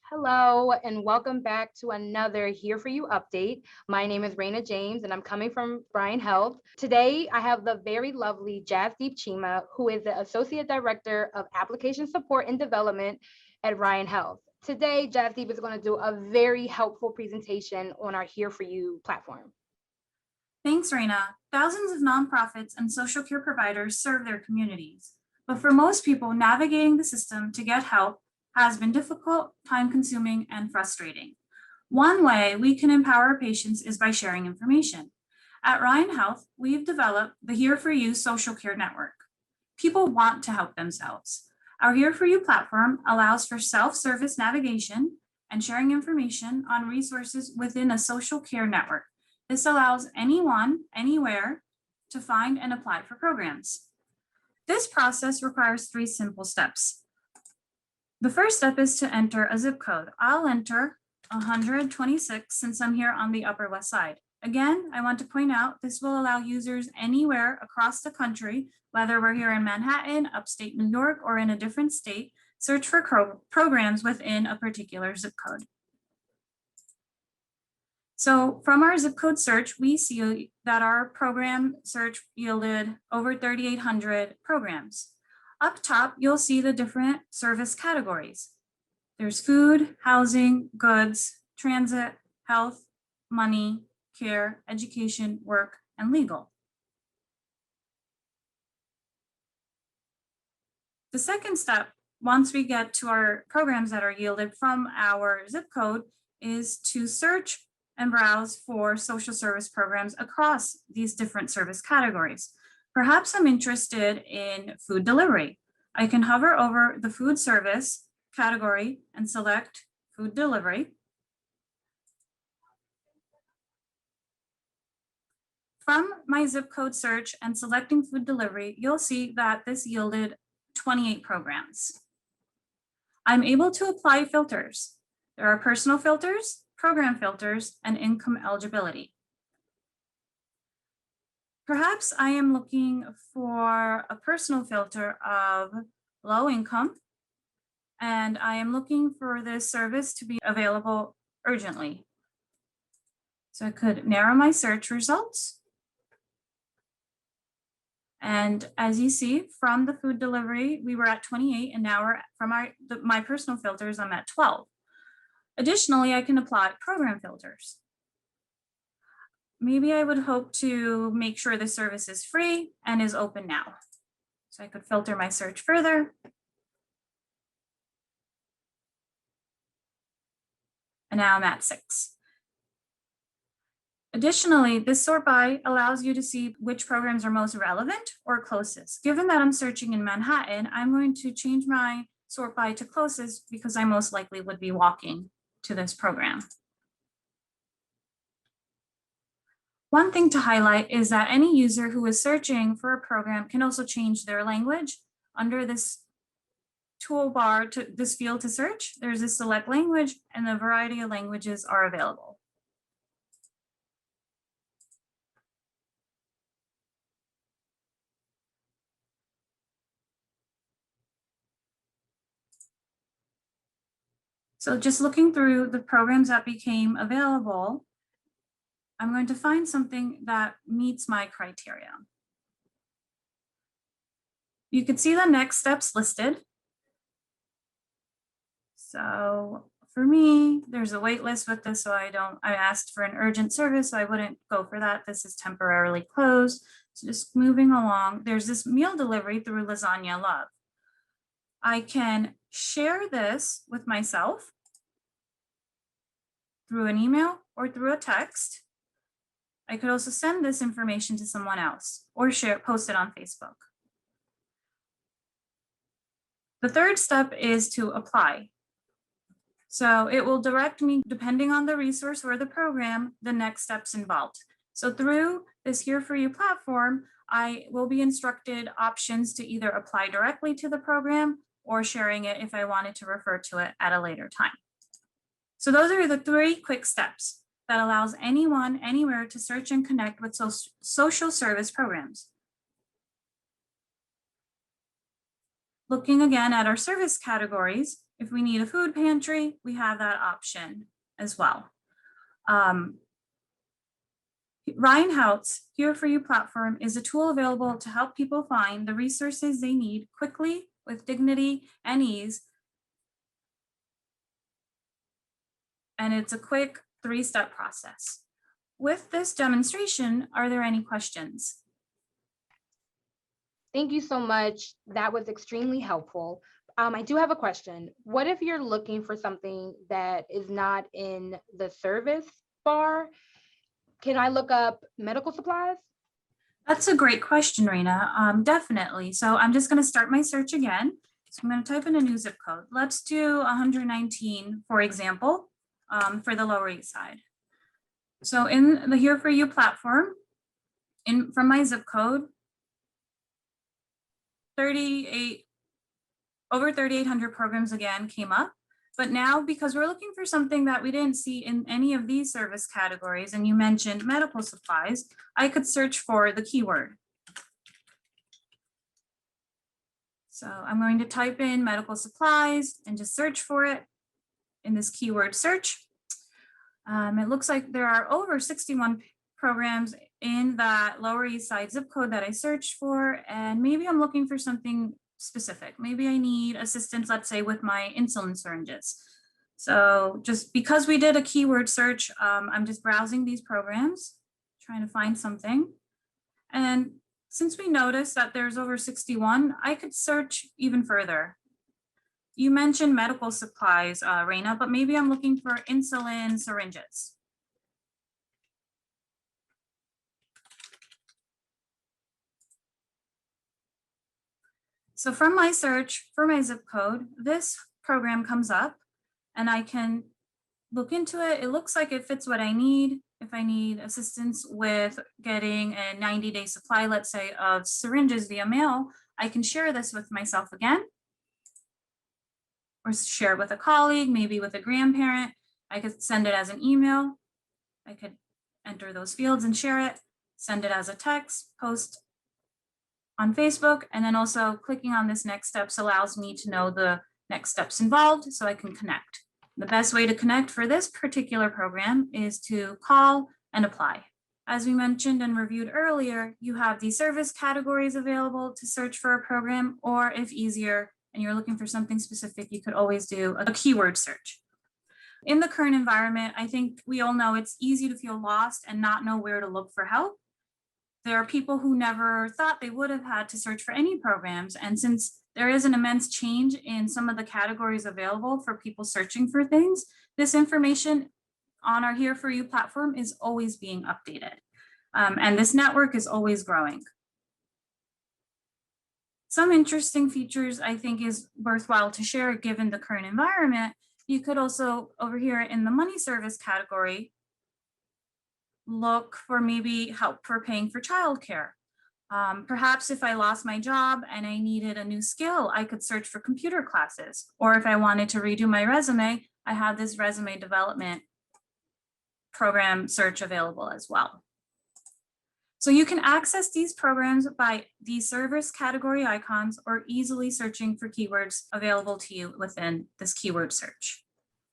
Hello, and welcome back to another Here For You update. My name is Raina James, and I'm coming from Bryan Health. Today, I have the very lovely Javdeep Chima, who is the Associate Director of Application Support and Development at Ryan Health. Today, Javdeep is going to do a very helpful presentation on our Here For You platform. Thanks, Raina. Thousands of nonprofits and social care providers serve their communities. But for most people, navigating the system to get help has been difficult, time-consuming, and frustrating. One way we can empower patients is by sharing information. At Ryan Health, we've developed the Here For You social care network. People want to help themselves. Our Here For You platform allows for self-service navigation and sharing information on resources within a social care network. This allows anyone, anywhere, to find and apply for programs. This process requires 3 simple steps. The first step is to enter a zip code. I'll enter 126 since I'm here on the Upper West Side. Again, I want to point out this will allow users anywhere across the country, whether we're here in Manhattan, upstate New York, or in a different state, search for programs within a particular zip code. So from our zip code search, we see that our program search yielded over 3,800 programs. Up top, you'll see the different service categories. There's food, housing, goods, transit, health, money, care, education, work, and legal. The second step, once we get to our programs that are yielded from our zip code, is to search and browse for social service programs across these different service categories. Perhaps I'm interested in food delivery. I can hover over the food service category and select food delivery. From my zip code search and selecting food delivery, you'll see that this yielded 28 programs. I'm able to apply filters. There are personal filters, program filters, and income eligibility. Perhaps I am looking for a personal filter of low income, and I am looking for this service to be available urgently. So I could narrow my search results. And as you see, from the food delivery, we were at 28, and now we're from my personal filters, I'm at 12. Additionally, I can apply program filters. Maybe I would hope to make sure the service is free and is open now. So I could filter my search further. And now I'm at 6. Additionally, this sort by allows you to see which programs are most relevant or closest. Given that I'm searching in Manhattan, I'm going to change my sort by to closest because I most likely would be walking to this program. One thing to highlight is that any user who is searching for a program can also change their language. Under this toolbar, to this field to search, there's a select language, and a variety of languages are available. So just looking through the programs that became available, I'm going to find something that meets my criteria. You can see the next steps listed. So for me, there's a wait list with this, so I asked for an urgent service, so I wouldn't go for that. This is temporarily closed. So just moving along, there's this meal delivery through Lasagna Love. I can share this with myself through an email or through a text. I could also send this information to someone else or post it on Facebook. The third step is to apply. So it will direct me, depending on the resource or the program, the next steps involved. So through this Here For You platform, I will be instructed options to either apply directly to the program or sharing it if I wanted to refer to it at a later time. So those are the 3 quick steps that allows anyone, anywhere to search and connect with social service programs. Looking again at our service categories, If we need a food pantry, we have that option as well. Ryan Hout's Here For You platform is a tool available to help people find the resources they need quickly, with dignity and ease. And it's a quick 3-step process. With this demonstration, are there any questions? Thank you so much. That was extremely helpful. I do have a question. What if you're looking for something that is not in the service bar? Can I look up medical supplies? That's a great question, Raina. Definitely. So I'm just going to start my search again. So I'm going to type in a new zip code. Let's do 119, for example, for the Lower East Side. So in the Here For You platform, from my zip code, over 3,800 programs again came up. But now, because we're looking for something that we didn't see in any of these service categories, and you mentioned medical supplies, I could search for the keyword. So I'm going to type in medical supplies and just search for it in this keyword search. It looks like there are over 61 programs in that Lower East Side zip code that I searched for, and maybe I'm looking for something specific. Maybe I need assistance, let's say, with my insulin syringes. So just because we did a keyword search, I'm just browsing these programs, trying to find something. And since we noticed that there's over 61, I could search even further. You mentioned medical supplies, Raina, but maybe I'm looking for insulin syringes. So from my search for my zip code, this program comes up and I can look into it. It looks like it fits what I need. If I need assistance with getting a 90-day supply, let's say, of syringes via mail, I can share this with myself again, or share it with a colleague, maybe with a grandparent. I could send it as an email. I could enter those fields and share it, send it as a text, post on Facebook, and then also clicking on this next steps allows me to know the next steps involved so I can connect. The best way to connect for this particular program is to call and apply. As we mentioned and reviewed earlier, you have these service categories available to search for a program, or if easier and you're looking for something specific, you could always do a keyword search. In the current environment, I think we all know it's easy to feel lost and not know where to look for help. There are people who never thought they would have had to search for any programs. And since there is an immense change in some of the categories available for people searching for things, this information on our Here For You platform is always being updated. And this network is always growing. Some interesting features I think is worthwhile to share given the current environment. You could also, over here in the money service category, look for maybe help for paying for childcare. Perhaps if I lost my job and I needed a new skill, I could search for computer classes. Or if I wanted to redo my resume, I have this resume development program search available as well. So you can access these programs by these service category icons or easily searching for keywords available to you within this keyword search.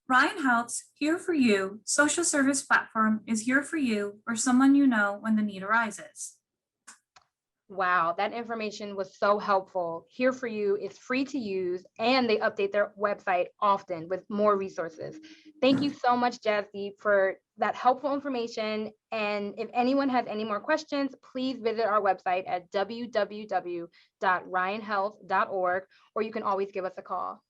Ryan Hout's Here For You social service platform is here for you or someone you know when the need arises. Wow, that information was so helpful. Here For You is free to use and they update their website often with more resources. Thank you so much, Jasdeep, for that helpful information. And if anyone has any more questions, please visit our website at www.ryanhealth.org, or you can always give us a call.